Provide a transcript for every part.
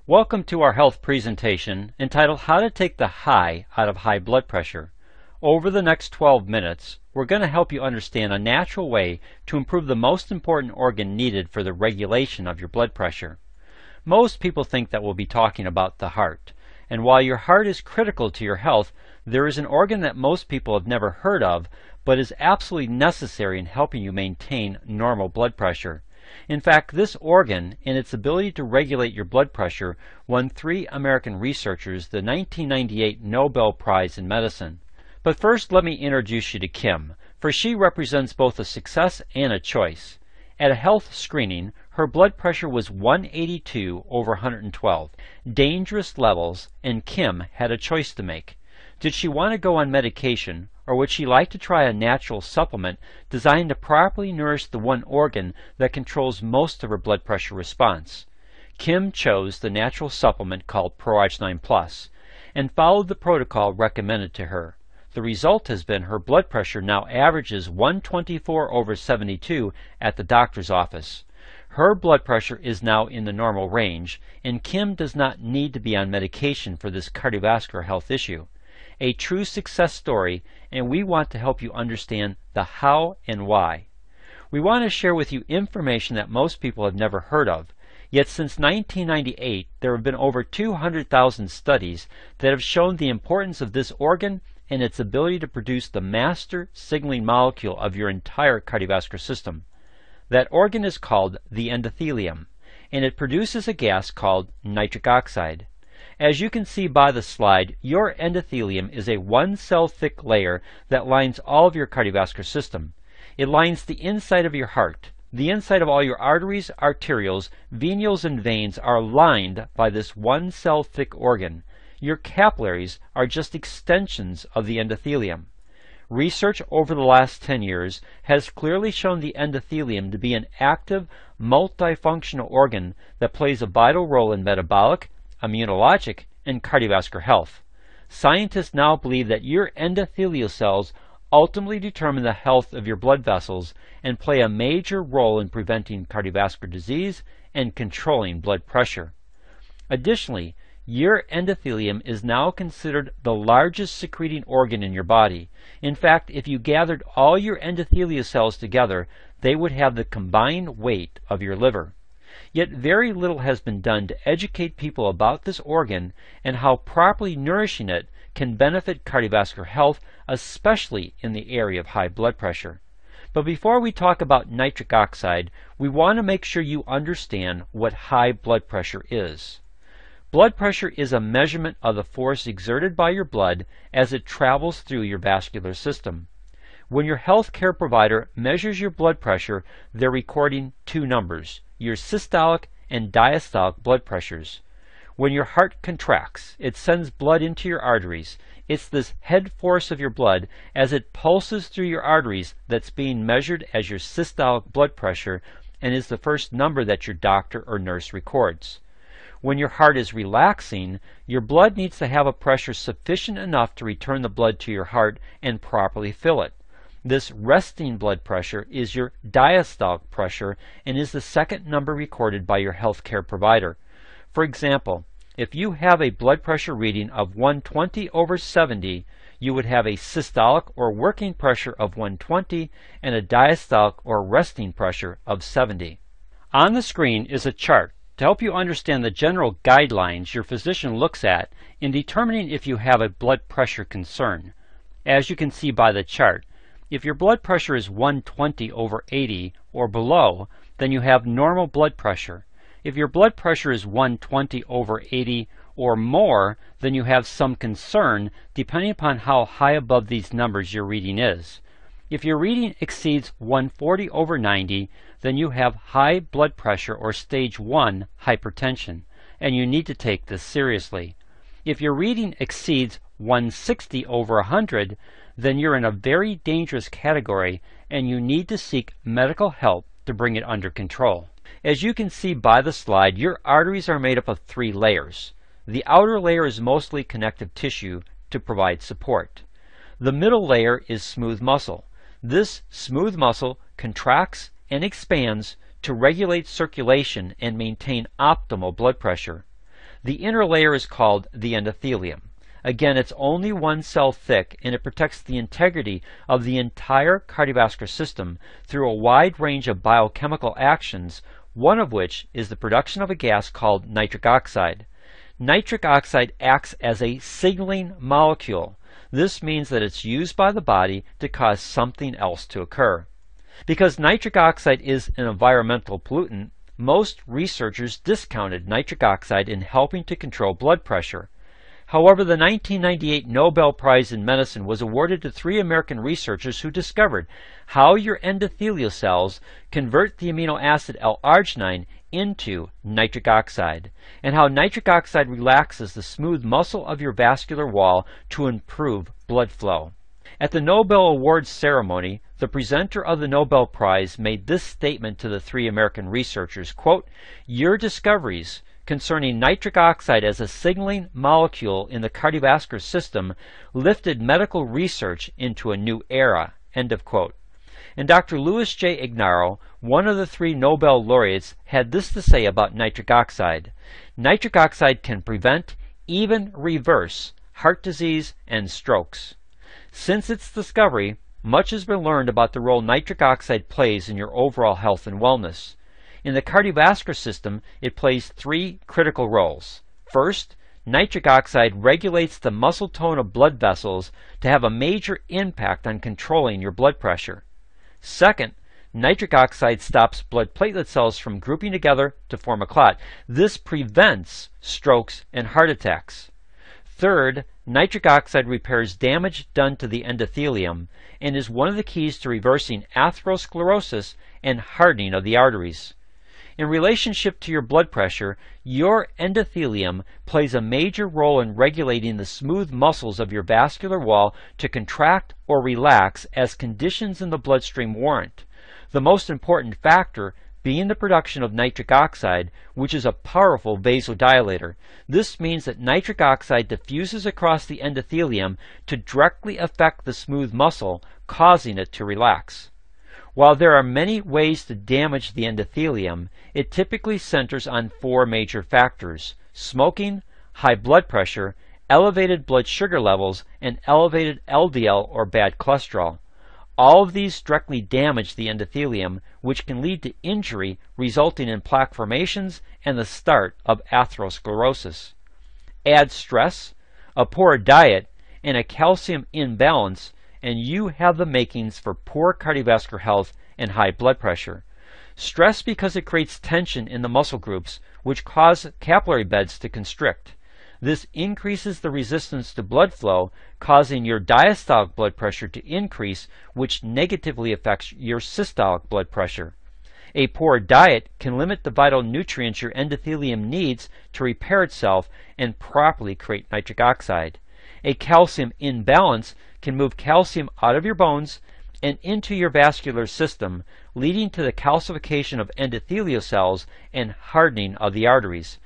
Welcome to our health presentation entitled How to Take the High Out of High Blood Pressure. Over the next 12 minutes, we're going to help you understand a natural way to improve the most important organ needed for the regulation of your blood pressure. Most people think that we'll be talking about the heart. And while your heart is critical to your health, there is an organ that most people have never heard of, but is absolutely necessary in helping you maintain normal blood pressure. In fact, this organ and its ability to regulate your blood pressure won 3 American researchers the 1998 Nobel Prize in Medicine. But first, let me introduce you to Kim, for she represents both a success and a choice. At a health screening, her blood pressure was 182 over 112, dangerous levels, and Kim had a choice to make. Did she want to go on medication, or would she like to try a natural supplement designed to properly nourish the one organ that controls most of her blood pressure response? Kim chose the natural supplement called ProArginine Plus and followed the protocol recommended to her. The result has been her blood pressure now averages 124 over 72 at the doctor's office. Her blood pressure is now in the normal range, and Kim does not need to be on medication for this cardiovascular health issue. A true success story, and we want to help you understand the how and why. We want to share with you information that most people have never heard of. Yet since 1998, there have been over 200,000 studies that have shown the importance of this organ and its ability to produce the master signaling molecule of your entire cardiovascular system. That organ is called the endothelium, and it produces a gas called nitric oxide. As you can see by the slide, your endothelium is a one-cell thick layer that lines all of your cardiovascular system. It lines the inside of your heart. The inside of all your arteries, arterioles, venules, and veins are lined by this one-cell thick organ. Your capillaries are just extensions of the endothelium. Research over the last 10 years has clearly shown the endothelium to be an active, multifunctional organ that plays a vital role in metabolic, immunologic, and cardiovascular health. Scientists now believe that your endothelial cells ultimately determine the health of your blood vessels and play a major role in preventing cardiovascular disease and controlling blood pressure. Additionally, your endothelium is now considered the largest secreting organ in your body. In fact, if you gathered all your endothelial cells together, they would have the combined weight of your liver. Yet very little has been done to educate people about this organ and how properly nourishing it can benefit cardiovascular health, especially in the area of high blood pressure. But before we talk about nitric oxide, we want to make sure you understand what high blood pressure is. Blood pressure is a measurement of the force exerted by your blood as it travels through your vascular system. When your health care provider measures your blood pressure, they're recording 2 numbers, your systolic and diastolic blood pressures. When your heart contracts, it sends blood into your arteries. It's this head force of your blood as it pulses through your arteries that's being measured as your systolic blood pressure and is the first number that your doctor or nurse records. When your heart is relaxing, your blood needs to have a pressure sufficient enough to return the blood to your heart and properly fill it. This resting blood pressure is your diastolic pressure and is the second number recorded by your healthcare provider. For example, if you have a blood pressure reading of 120 over 70, you would have a systolic or working pressure of 120 and a diastolic or resting pressure of 70. On the screen is a chart to help you understand the general guidelines your physician looks at in determining if you have a blood pressure concern. As you can see by the chart, if your blood pressure is 120 over 80 or below, then you have normal blood pressure. If your blood pressure is 120 over 80 or more, then you have some concern depending upon how high above these numbers your reading is. If your reading exceeds 140 over 90, then you have high blood pressure or stage 1 hypertension, and you need to take this seriously. If your reading exceeds 160 over 100, then you're in a very dangerous category and you need to seek medical help to bring it under control. As you can see by the slide, your arteries are made up of 3 layers. The outer layer is mostly connective tissue to provide support. The middle layer is smooth muscle. This smooth muscle contracts and expands to regulate circulation and maintain optimal blood pressure. The inner layer is called the endothelium. Again, it's only one cell thick, and it protects the integrity of the entire cardiovascular system through a wide range of biochemical actions, one of which is the production of a gas called nitric oxide. Nitric oxide acts as a signaling molecule. This means that it's used by the body to cause something else to occur. Because nitric oxide is an environmental pollutant, most researchers discounted nitric oxide in helping to control blood pressure. However, the 1998 Nobel Prize in Medicine was awarded to 3 American researchers who discovered how your endothelial cells convert the amino acid L-arginine into nitric oxide, and how nitric oxide relaxes the smooth muscle of your vascular wall to improve blood flow. At the Nobel Awards ceremony, the presenter of the Nobel Prize made this statement to the 3 American researchers, quote, "Your discoveries concerning nitric oxide as a signaling molecule in the cardiovascular system lifted medical research into a new era," end of quote. And Dr. Louis J. Ignarro, one of the 3 Nobel laureates, had this to say about nitric oxide. Nitric oxide can prevent, even reverse, heart disease and strokes. Since its discovery, much has been learned about the role nitric oxide plays in your overall health and wellness. In the cardiovascular system, it plays 3 critical roles. First, nitric oxide regulates the muscle tone of blood vessels to have a major impact on controlling your blood pressure. Second, nitric oxide stops blood platelet cells from grouping together to form a clot. This prevents strokes and heart attacks. Third, nitric oxide repairs damage done to the endothelium and is one of the keys to reversing atherosclerosis and hardening of the arteries. In relationship to your blood pressure, your endothelium plays a major role in regulating the smooth muscles of your vascular wall to contract or relax as conditions in the bloodstream warrant. The most important factor being the production of nitric oxide, which is a powerful vasodilator. This means that nitric oxide diffuses across the endothelium to directly affect the smooth muscle, causing it to relax. While there are many ways to damage the endothelium, it typically centers on 4 major factors: smoking, high blood pressure, elevated blood sugar levels, and elevated LDL or bad cholesterol. All of these directly damage the endothelium, which can lead to injury resulting in plaque formations and the start of atherosclerosis. Add stress, a poor diet, and a calcium imbalance, and you have the makings for poor cardiovascular health and high blood pressure. Stress because it creates tension in the muscle groups, which cause capillary beds to constrict. This increases the resistance to blood flow, causing your diastolic blood pressure to increase, which negatively affects your systolic blood pressure. A poor diet can limit the vital nutrients your endothelium needs to repair itself and properly create nitric oxide. A calcium imbalance can move calcium out of your bones and into your vascular system, leading to the calcification of endothelial cells and hardening of the arteries.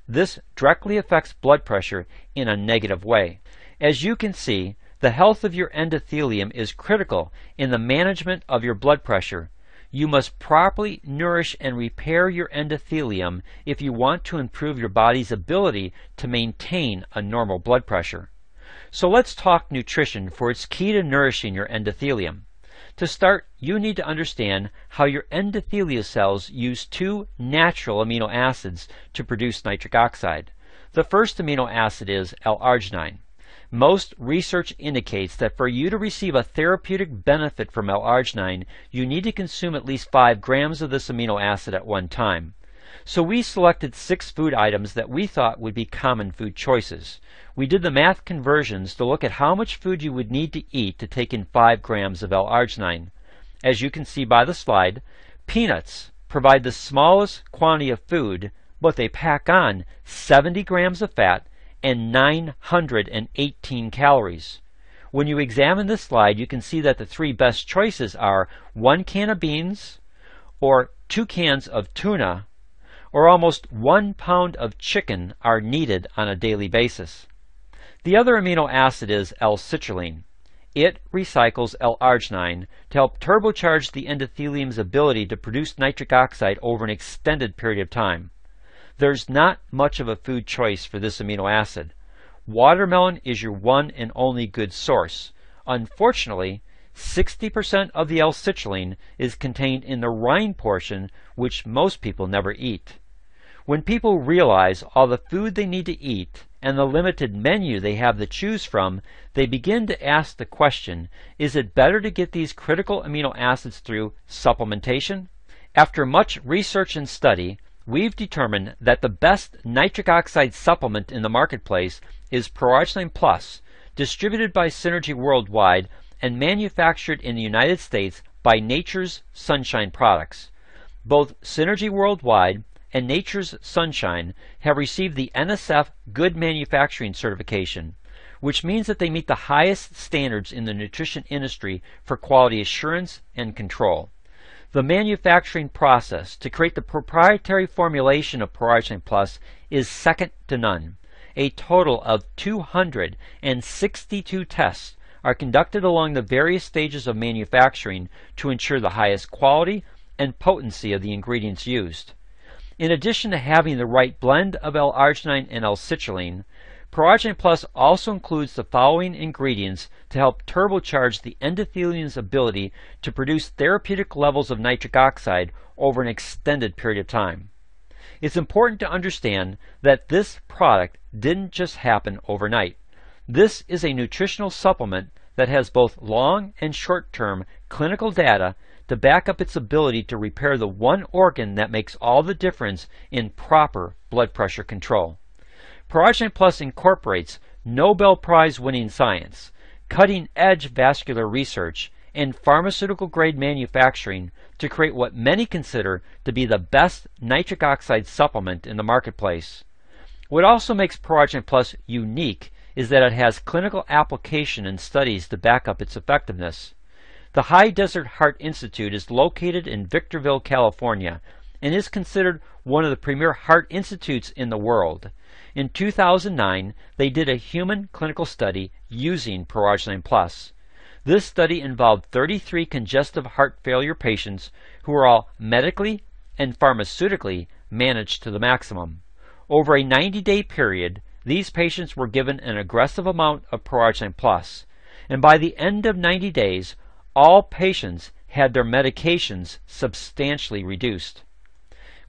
This directly affects blood pressure in a negative way. As you can see, the health of your endothelium is critical in the management of your blood pressure. You must properly nourish and repair your endothelium if you want to improve your body's ability to maintain a normal blood pressure. So let's talk nutrition, for it's key to nourishing your endothelium. To start, you need to understand how your endothelial cells use 2 natural amino acids to produce nitric oxide. The first amino acid is L-arginine. Most research indicates that for you to receive a therapeutic benefit from L-arginine, you need to consume at least 5 grams of this amino acid at one time. So we selected 6 food items that we thought would be common food choices. We did the math conversions to look at how much food you would need to eat to take in 5 grams of L-arginine. As you can see by the slide, peanuts provide the smallest quantity of food, but they pack on 70 grams of fat and 918 calories. When you examine this slide, you can see that the 3 best choices are 1 can of beans, or 2 cans of tuna, or almost 1 pound of chicken are needed on a daily basis. The other amino acid is L-citrulline. It recycles L-arginine to help turbocharge the endothelium's ability to produce nitric oxide over an extended period of time. There's not much of a food choice for this amino acid. Watermelon is your one and only good source. Unfortunately, 60% of the L-citrulline is contained in the rind portion, which most people never eat. When people realize all the food they need to eat and the limited menu they have to choose from, they begin to ask the question, is it better to get these critical amino acids through supplementation? After much research and study, we've determined that the best nitric oxide supplement in the marketplace is Pro-Arginine Plus, distributed by Synergy worldwide and manufactured in the United States by Nature's Sunshine Products. Both Synergy Worldwide and Nature's Sunshine have received the NSF Good Manufacturing certification, which means that they meet the highest standards in the nutrition industry for quality assurance and control. The manufacturing process to create the proprietary formulation of Pro-Arginine Plus is second to none. A total of 262 tests are conducted along the various stages of manufacturing to ensure the highest quality and potency of the ingredients used. In addition to having the right blend of L-arginine and L-citrulline, Pro-Arginine Plus also includes the following ingredients to help turbocharge the endothelium's ability to produce therapeutic levels of nitric oxide over an extended period of time. It's important to understand that this product didn't just happen overnight. This is a nutritional supplement that has both long and short-term clinical data to back up its ability to repair the one organ that makes all the difference in proper blood pressure control. Pro-Arginine Plus incorporates Nobel Prize-winning science, cutting-edge vascular research, and pharmaceutical-grade manufacturing to create what many consider to be the best nitric oxide supplement in the marketplace. What also makes Pro-Arginine Plus unique is that it has clinical application and studies to back up its effectiveness. The High Desert Heart Institute is located in Victorville, California, and is considered one of the premier heart institutes in the world. In 2009, they did a human clinical study using Pro-Arginine Plus. This study involved 33 congestive heart failure patients who were all medically and pharmaceutically managed to the maximum. Over a 90-day period, these patients were given an aggressive amount of Pro-Arginine Plus, and by the end of 90 days, all patients had their medications substantially reduced.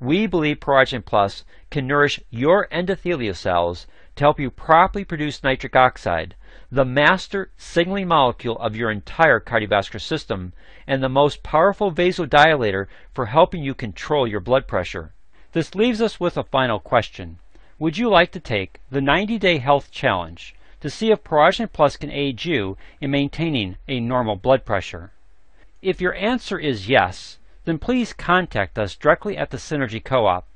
We believe Pro-Arginine Plus can nourish your endothelial cells to help you properly produce nitric oxide, the master signaling molecule of your entire cardiovascular system, and the most powerful vasodilator for helping you control your blood pressure. This leaves us with a final question. Would you like to take the 90-day health challenge to see if Pro-Arginine Plus can aid you in maintaining a normal blood pressure? If your answer is yes, then please contact us directly at the Synergy Co-op.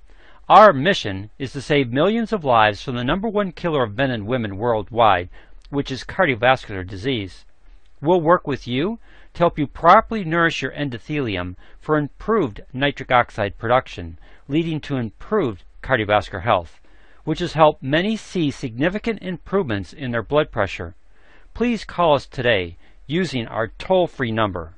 Our mission is to save millions of lives from the #1 killer of men and women worldwide, which is cardiovascular disease. We'll work with you to help you properly nourish your endothelium for improved nitric oxide production, leading to improved cardiovascular health, which has helped many see significant improvements in their blood pressure. Please call us today using our toll-free number